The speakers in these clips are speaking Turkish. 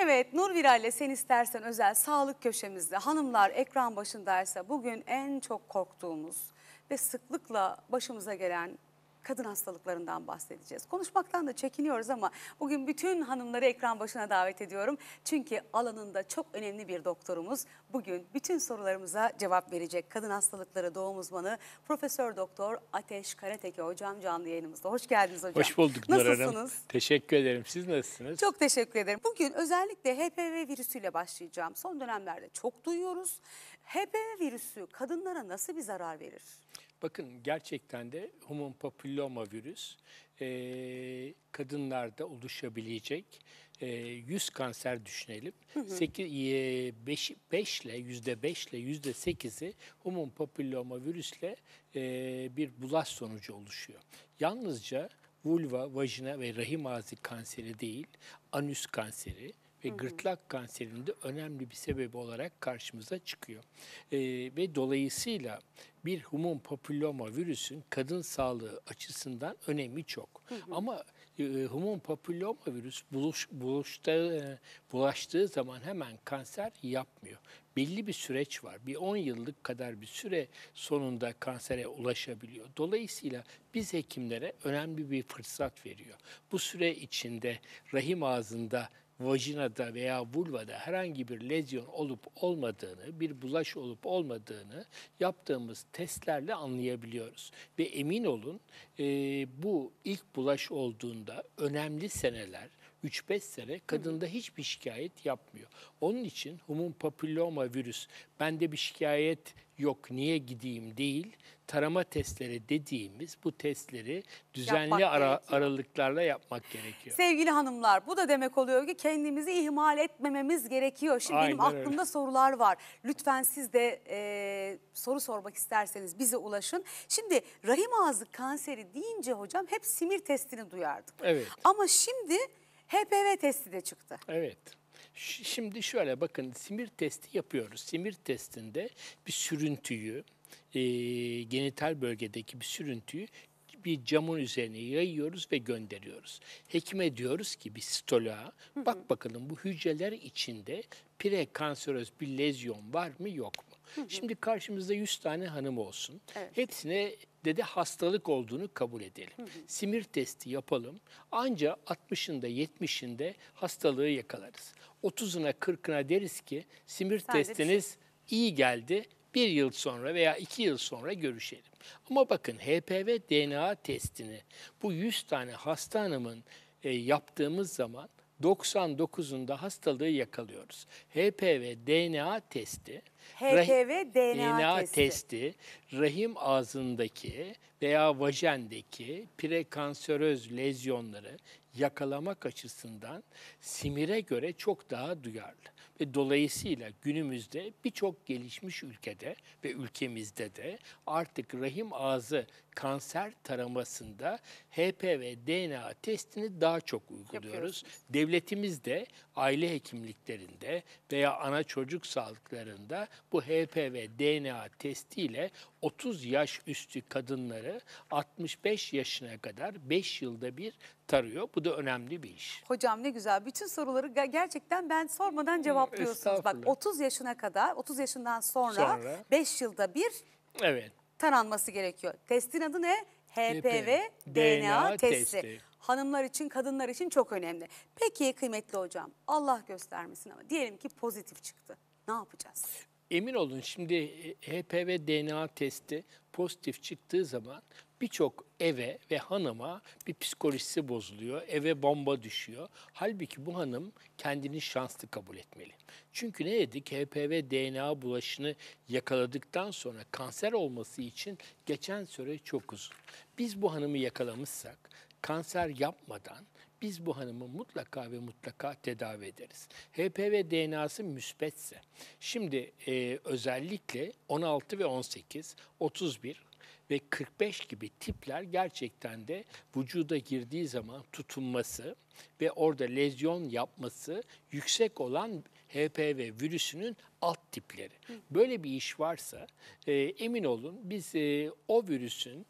Evet, Nur Viral'le Sen İstersen özel sağlık köşemizde hanımlar ekran başındaysa bugün en çok korktuğumuz ve sıklıkla başımıza gelen kadın hastalıklarından bahsedeceğiz. Konuşmaktan da çekiniyoruz ama bugün bütün hanımları ekran başına davet ediyorum. Çünkü alanında çok önemli bir doktorumuz bugün bütün sorularımıza cevap verecek. Kadın hastalıkları doğum uzmanı Profesör Doktor Ateş Karateke hocam canlı yayınımızda. Hoş geldiniz hocam. Hoş bulduk Nur Hanım. Nasılsınız? Teşekkür ederim. Siz nasılsınız? Çok teşekkür ederim. Bugün özellikle HPV virüsüyle başlayacağım. Son dönemlerde çok duyuyoruz. HPV virüsü kadınlara nasıl bir zarar verir? Bakın gerçekten de human papilloma virüs kadınlarda oluşabilecek 100 kanser düşünelim. 5 ile %8'i human papilloma virüsle bir bulaş sonucu oluşuyor. Yalnızca vulva, vajina ve rahim ağzı kanseri değil, anüs kanseri ve gırtlak kanserinin de önemli bir sebebi olarak karşımıza çıkıyor. Ve dolayısıyla bir human papilloma virüsün kadın sağlığı açısından önemi çok. Ama human papilloma virüs bulaştığı zaman hemen kanser yapmıyor. Belli bir süreç var. Bir 10 yıllık kadar bir süre sonunda kansere ulaşabiliyor. Dolayısıyla biz hekimlere önemli bir fırsat veriyor. Bu süre içinde rahim ağzında, vajinada veya vulvada herhangi bir lezyon olup olmadığını, bir bulaş olup olmadığını yaptığımız testlerle anlayabiliyoruz. Ve emin olun bu ilk bulaş olduğunda önemli seneler, 3-5 sene kadında hiçbir şikayet yapmıyor. Onun için human papilloma virüs, bende bir şikayet yok, niye gideyim değil, tarama testleri dediğimiz bu testleri düzenli aralıklarla yapmak gerekiyor. Sevgili hanımlar, bu da demek oluyor ki kendimizi ihmal etmememiz gerekiyor. Şimdi benim aklımda sorular var. Lütfen siz de soru sormak isterseniz bize ulaşın. Şimdi rahim ağzı kanseri deyince hocam hep simir testini duyardık. Evet. Ama şimdi HPV testi de çıktı. Evet. Şimdi şöyle bakın, simir testi yapıyoruz. Simir testinde bir sürüntüyü, genital bölgedeki bir sürüntüyü bir camın üzerine yayıyoruz ve gönderiyoruz. Hekime diyoruz ki bir stoloğa, bak bakalım bu hücreler içinde prekanseröz bir lezyon var mı yok mu? Şimdi karşımızda 100 tane hanım olsun. Evet. Hepsine de hastalık olduğunu kabul edelim. Simir testi yapalım. Anca 60'ında 70'inde hastalığı yakalarız. 30'una 40'ına deriz ki simir testiniz iyi geldi. 1 yıl sonra veya 2 yıl sonra görüşelim. Ama bakın HPV DNA testini bu 100 tane hasta hanımın yaptığımız zaman 99'unda hastalığı yakalıyoruz. HPV DNA testi, DNA testi rahim ağzındaki veya vajendeki prekanseröz lezyonları yakalamak açısından simire göre çok daha duyarlı. Ve dolayısıyla günümüzde birçok gelişmiş ülkede ve ülkemizde de artık rahim ağzı kanser taramasında HPV DNA testini daha çok uyguluyoruz. Devletimiz de aile hekimliklerinde veya ana çocuk sağlıklarında bu HPV DNA testiyle 30 yaş üstü kadınları 65 yaşına kadar 5 yılda bir tarıyor. Bu da önemli bir iş. Hocam ne güzel. Bütün soruları gerçekten ben sormadan cevaplıyorsunuz. Bak 30 yaşına kadar, 30 yaşından sonra 5 yılda bir taranması gerekiyor. Testin adı ne? HPV DNA testi. Hanımlar için, kadınlar için çok önemli. Peki kıymetli hocam, Allah göstermesin ama diyelim ki pozitif çıktı. Ne yapacağız? Emin olun, şimdi HPV DNA testi pozitif çıktığı zaman birçok eve ve hanıma bir psikolojisi bozuluyor, eve bomba düşüyor. Halbuki bu hanım kendini şanslı kabul etmeli. Çünkü ne dedik? HPV DNA bulaşını yakaladıktan sonra kanser olması için geçen süre çok uzun. Biz bu hanımı yakalamışsak kanser yapmadan biz bu hanımı mutlaka ve mutlaka tedavi ederiz. HPV DNA'sı müspetse. Şimdi özellikle 16 ve 18, 31 ve 45 gibi tipler gerçekten de vücuda girdiği zaman tutunması ve orada lezyon yapması yüksek olan HPV virüsünün alt tipleri. Böyle bir iş varsa emin olun biz o virüsün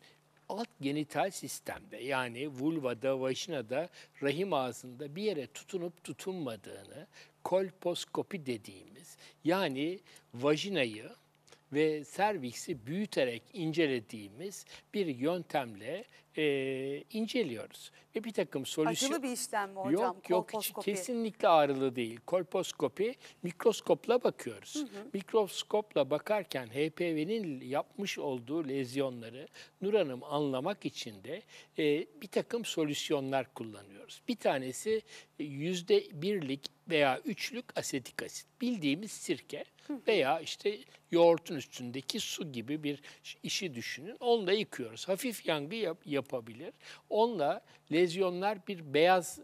alt genital sistemde yani vulvada, vajinada, rahim ağzında bir yere tutunup tutunmadığını kolposkopi dediğimiz yani vajinayı ve serviksi büyüterek incelediğimiz bir yöntemle inceliyoruz. Ve bir takım Acılı bir işlem mi hocam? Yok yok, Kolposkopi. kesinlikle ağrılı değil. Kolposkopi, mikroskopla bakıyoruz. Mikroskopla bakarken HPV'nin yapmış olduğu lezyonları Nur Hanım anlamak için de bir takım solüsyonlar kullanıyoruz. Bir tanesi %1'lik veya 3'lük asetik asit. Bildiğimiz sirke veya işte yoğurtun üstündeki su gibi bir işi düşünün. Onunla yıkıyoruz. Hafif yangı yapabilir. Onunla lezyonlar bir beyaz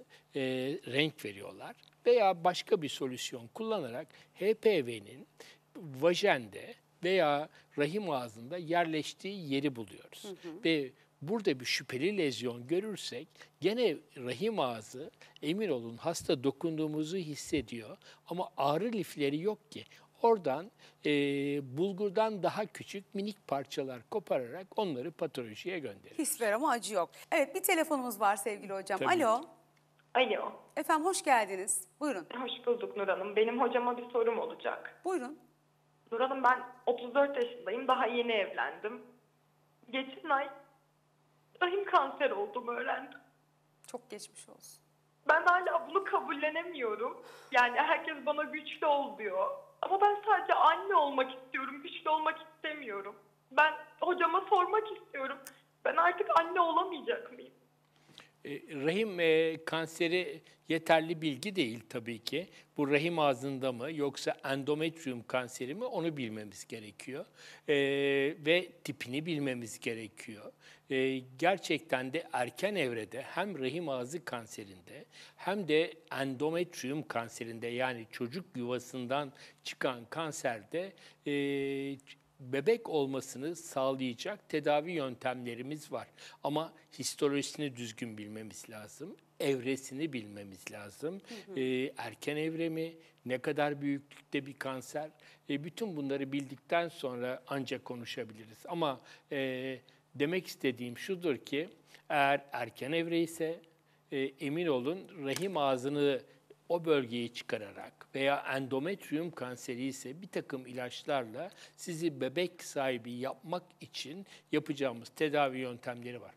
renk veriyorlar. Veya başka bir solüsyon kullanarak HPV'nin vajende veya rahim ağzında yerleştiği yeri buluyoruz. Ve burada bir şüpheli lezyon görürsek gene rahim ağzı emin olun hasta dokunduğumuzu hissediyor ama ağrı lifleri yok ki. Oradan bulgurdan daha küçük minik parçalar kopararak onları patolojiye gönderiyoruz. His ver ama acı yok. Evet, bir telefonumuz var sevgili hocam. Tabii Alo. ki. Alo, Efendim hoş geldiniz. Buyurun. hoş bulduk Nur Hanım. Benim hocama bir sorum olacak. Buyurun. Nur Hanım, ben 34 yaşındayım, daha yeni evlendim. Geçen ay rahim kanseri olduğumu öğrendim. Çok geçmiş olsun. Ben hala bunu kabullenemiyorum. Yani herkes bana güçlü ol diyor. Ama ben sadece anne olmak istiyorum, güçlü olmak istemiyorum. Ben hocama sormak istiyorum. Ben artık anne olamayacak mıyım? Rahim kanseri yeterli bilgi değil tabii ki. Bu rahim ağzında mı yoksa endometrium kanseri mi onu bilmemiz gerekiyor. Ve tipini bilmemiz gerekiyor. Gerçekten de erken evrede hem rahim ağzı kanserinde hem de endometrium kanserinde yani çocuk yuvasından çıkan kanserde bebek olmasını sağlayacak tedavi yöntemlerimiz var. Ama histolojisini düzgün bilmemiz lazım. Evresini bilmemiz lazım. Erken evre mi? Ne kadar büyüklükte bir kanser? Bütün bunları bildikten sonra ancak konuşabiliriz. Ama demek istediğim şudur ki eğer erken evre ise emin olun rahim ağzını o bölgeyi çıkararak veya endometrium kanseri ise bir takım ilaçlarla sizi bebek sahibi yapmak için yapacağımız tedavi yöntemleri var.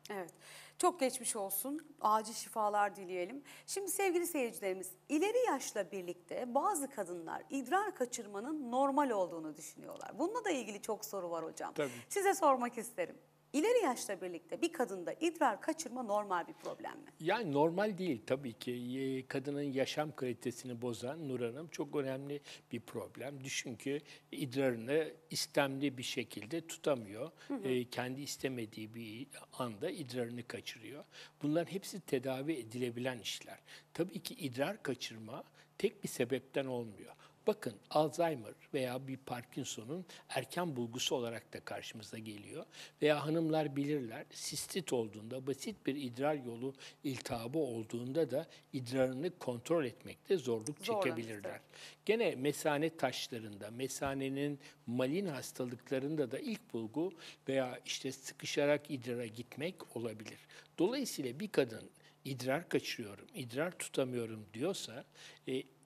Evet. Çok geçmiş olsun. Acil şifalar dileyelim. Şimdi sevgili seyircilerimiz, ileri yaşla birlikte bazı kadınlar idrar kaçırmanın normal olduğunu düşünüyorlar. Bununla da ilgili çok soru var hocam. Tabii. Size sormak isterim. İleri yaşla birlikte bir kadında idrar kaçırma normal bir problem mi? Yani normal değil tabii ki. Kadının yaşam kalitesini bozan Nur Hanım çok önemli bir problem. Düşün ki idrarını istemli bir şekilde tutamıyor. Kendi istemediği bir anda idrarını kaçırıyor. Bunların hepsi tedavi edilebilen işler. Tabii ki idrar kaçırma tek bir sebepten olmuyor. Bakın Alzheimer veya bir Parkinson'un erken bulgusu olarak da karşımıza geliyor. Veya hanımlar bilirler sistit olduğunda, basit bir idrar yolu iltihabı olduğunda da idrarını kontrol etmekte zorluk çekebilirler. Gene mesane taşlarında, mesanenin malin hastalıklarında da ilk bulgu veya işte sıkışarak idrara gitmek olabilir. Dolayısıyla bir kadın idrar kaçırıyorum, idrar tutamıyorum diyorsa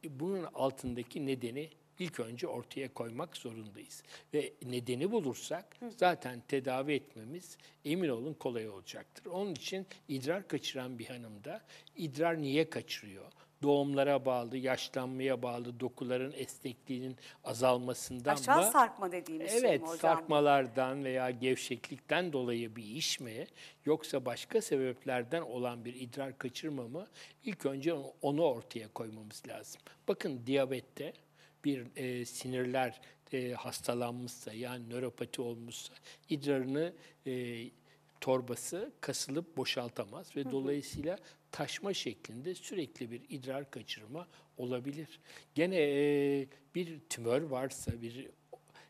bunun altındaki nedeni ilk önce ortaya koymak zorundayız. Ve nedeni bulursak zaten tedavi etmemiz emin olun kolay olacaktır. Onun için idrar kaçıran bir hanımda idrar niye kaçırıyor? Doğumlara bağlı, yaşlanmaya bağlı, dokuların esnekliğinin azalmasından mı? Aşağı sarkma dediğimiz şey mi Evet, hocam? sarkmalardan veya gevşeklikten dolayı bir iş mi yoksa başka sebeplerden olan bir idrar kaçırma mı? İlk önce onu ortaya koymamız lazım. Bakın diyabette bir sinirler hastalanmışsa yani nöropati olmuşsa idrarını torbası kasılıp boşaltamaz ve dolayısıyla taşma şeklinde sürekli bir idrar kaçırma olabilir. Gene bir tümör varsa, bir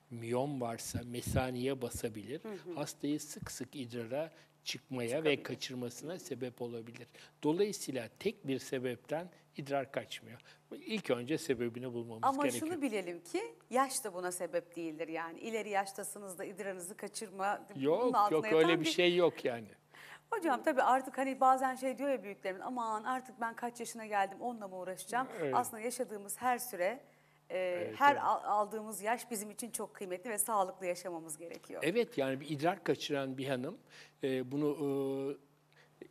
miyom varsa mesaneye basabilir. Hastayı sık sık idrara çıkmaya ve kaçırmasına sebep olabilir. Dolayısıyla tek bir sebepten idrar kaçmıyor. İlk önce sebebini bulmamız Ama gerekiyor. şunu bilelim ki yaş da buna sebep değildir yani. İleri yaştasınız da idrarınızı kaçırma. bunun Yok altına yok, yatan öyle bir şey yok yani. Hocam tabii artık hani bazen şey diyor ya büyüklerimiz, aman artık ben kaç yaşına geldim onunla mı uğraşacağım? Evet. Aslında yaşadığımız her süre, Evet, her evet. aldığımız yaş bizim için çok kıymetli ve sağlıklı yaşamamız gerekiyor. Evet, yani bir idrar kaçıran bir hanım bunu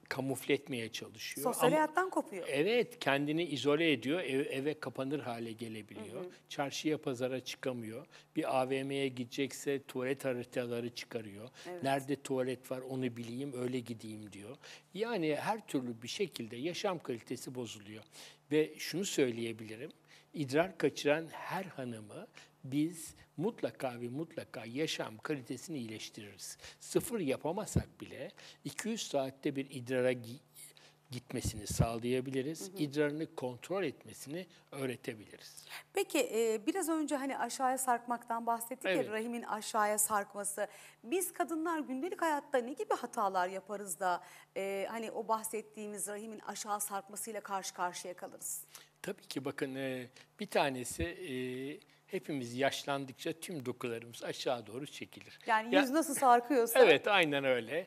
kamufle etmeye çalışıyor. Sosyal hayattan kopuyor. Evet, kendini izole ediyor, eve kapanır hale gelebiliyor. Çarşıya, pazara çıkamıyor. Bir AVM'ye gidecekse tuvalet haritaları çıkarıyor. Evet. Nerede tuvalet var onu bileyim, öyle gideyim diyor. Yani her türlü bir şekilde yaşam kalitesi bozuluyor. Ve şunu söyleyebilirim, idrar kaçıran her hanımı biz mutlaka ve mutlaka yaşam kalitesini iyileştiririz. Sıfır yapamasak bile 200 saatte bir idrara gitmesini sağlayabiliriz. İdrarını kontrol etmesini öğretebiliriz. Peki biraz önce hani aşağıya sarkmaktan bahsettik Evet. ya, rahimin aşağıya sarkması. Biz kadınlar gündelik hayatta ne gibi hatalar yaparız da hani o bahsettiğimiz rahimin aşağı sarkmasıyla karşı karşıya kalırız? Tabii ki bakın, bir tanesi, hepimiz yaşlandıkça tüm dokularımız aşağı doğru çekilir. Yani Ya- yüz nasıl sarkıyorsa Evet, aynen öyle.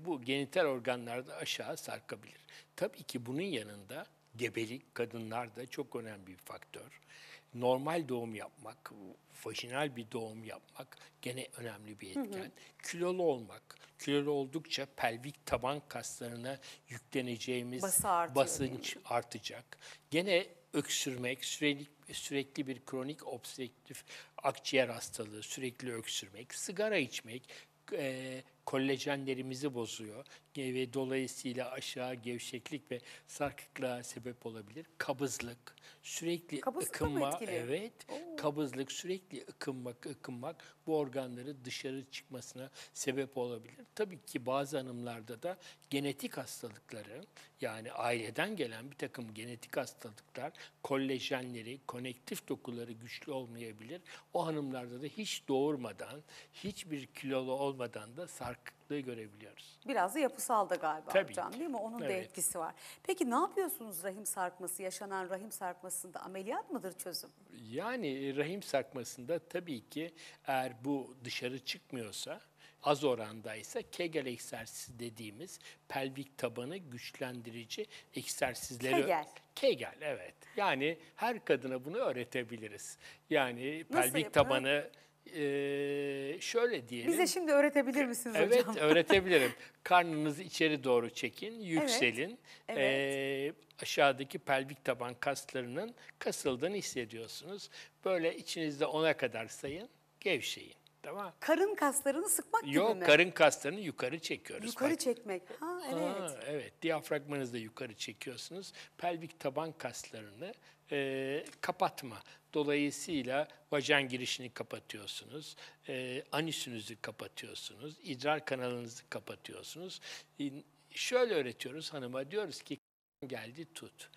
Bu genital organlarda aşağı sarkabilir. Tabii ki bunun yanında gebelik kadınlarda çok önemli bir faktör. Normal doğum yapmak, vajinal bir doğum yapmak gene önemli bir etken. Kilolu olmak, kilolu oldukça pelvik taban kaslarına yükleneceğimiz Bası artıyor, basınç artacak. Gene öksürmek, sürekli bir kronik obstrüktif akciğer hastalığı, sürekli öksürmek, sigara içmek, kollajenlerimizi bozuyor ve dolayısıyla aşağı gevşeklik ve sarkıklığa sebep olabilir. Kabızlık, sürekli Kabızlık da mı ıkınma, etkili? evet, kabızlık, sürekli ıkınmak bu organları dışarı çıkmasına sebep olabilir. Tabii ki bazı hanımlarda da genetik hastalıkları, yani aileden gelen bir takım genetik hastalıklar, kollajenleri, konektif dokuları güçlü olmayabilir. O hanımlarda da hiç doğurmadan, hiçbir kilolu olmadan da sarkıklığı görebiliyoruz. biraz da yapısal da galiba Tabii hocam, ki. değil mi? Onun da Evet. etkisi var. Peki ne yapıyorsunuz rahim sarkması, yaşanan rahim sarkmasında ameliyat mıdır çözüm? Yani rahim sarkmasında tabii ki eğer bu dışarı çıkmıyorsa, az orandaysa Kegel egzersizi dediğimiz pelvik tabanı güçlendirici egzersizleri... Kegel. Kegel, evet. Yani her kadına bunu öğretebiliriz. Yani Nasıl pelvik yapılır? tabanı şöyle diyelim. Bize şimdi öğretebilir misiniz Evet, hocam? öğretebilirim. Karnınızı içeri doğru çekin, yükselin. evet. Aşağıdaki pelvik taban kaslarının kasıldığını hissediyorsunuz. Böyle içinizde 10'a kadar sayın, gevşeyin. Tamam. Karın kaslarını sıkmak gibi Yok, mi? karın kaslarını yukarı çekiyoruz. Yukarı Bak. çekmek. Ha evet. Ha, evet, diyafragmanızı da yukarı çekiyorsunuz. Pelvik taban kaslarını kapatma. Dolayısıyla vajen girişini kapatıyorsunuz. Anüsünüzü kapatıyorsunuz. İdrar kanalınızı kapatıyorsunuz. Şöyle öğretiyoruz hanıma, diyoruz ki geldi tut.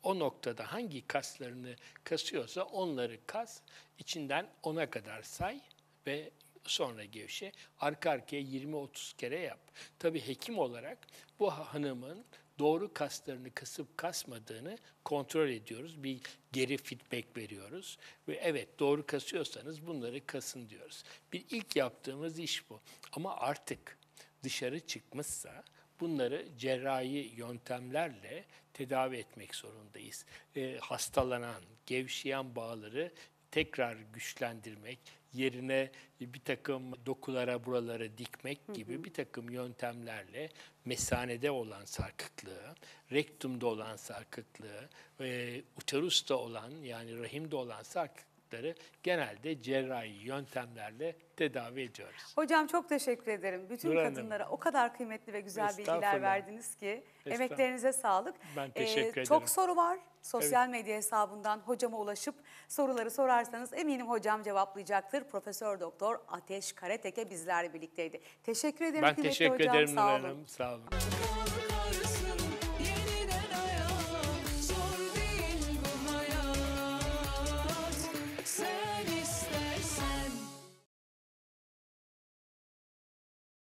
O noktada hangi kaslarını kasıyorsa onları kas, içinden 10'a kadar say ve sonra gevşe. Arka arkaya 20-30 kere yap. Tabii hekim olarak bu hanımın doğru kaslarını kasıp kasmadığını kontrol ediyoruz. Bir geri feedback veriyoruz. Ve evet, doğru kasıyorsanız bunları kasın diyoruz. Bir ilk yaptığımız iş bu. Ama artık dışarı çıkmışsa bunları cerrahi yöntemlerle tedavi etmek zorundayız. Hastalanan, gevşeyen bağları tekrar güçlendirmek, yerine bir takım dokulara, buralara dikmek gibi bir takım yöntemlerle mesanede olan sarkıklığı, rektumda olan sarkıklığı, uterusta olan, yani rahimde olan sarkıklıkları genelde cerrahi yöntemlerle tedavi ediyoruz. Hocam çok teşekkür ederim. Bütün Nur Hanım. kadınlara o kadar kıymetli ve güzel bilgiler Estağfurullah. verdiniz ki. Estağfurullah. Emeklerinize sağlık. Ben teşekkür Çok ederim. soru var. Sosyal medya hesabından hocama ulaşıp soruları sorarsanız eminim hocam cevaplayacaktır. Profesör Doktor Ateş Karateke bizlerle birlikteydi. Teşekkür ederim Ben kıymetli teşekkür hocam. ederim Nur Sağ olun. Hanım. Sağ olun.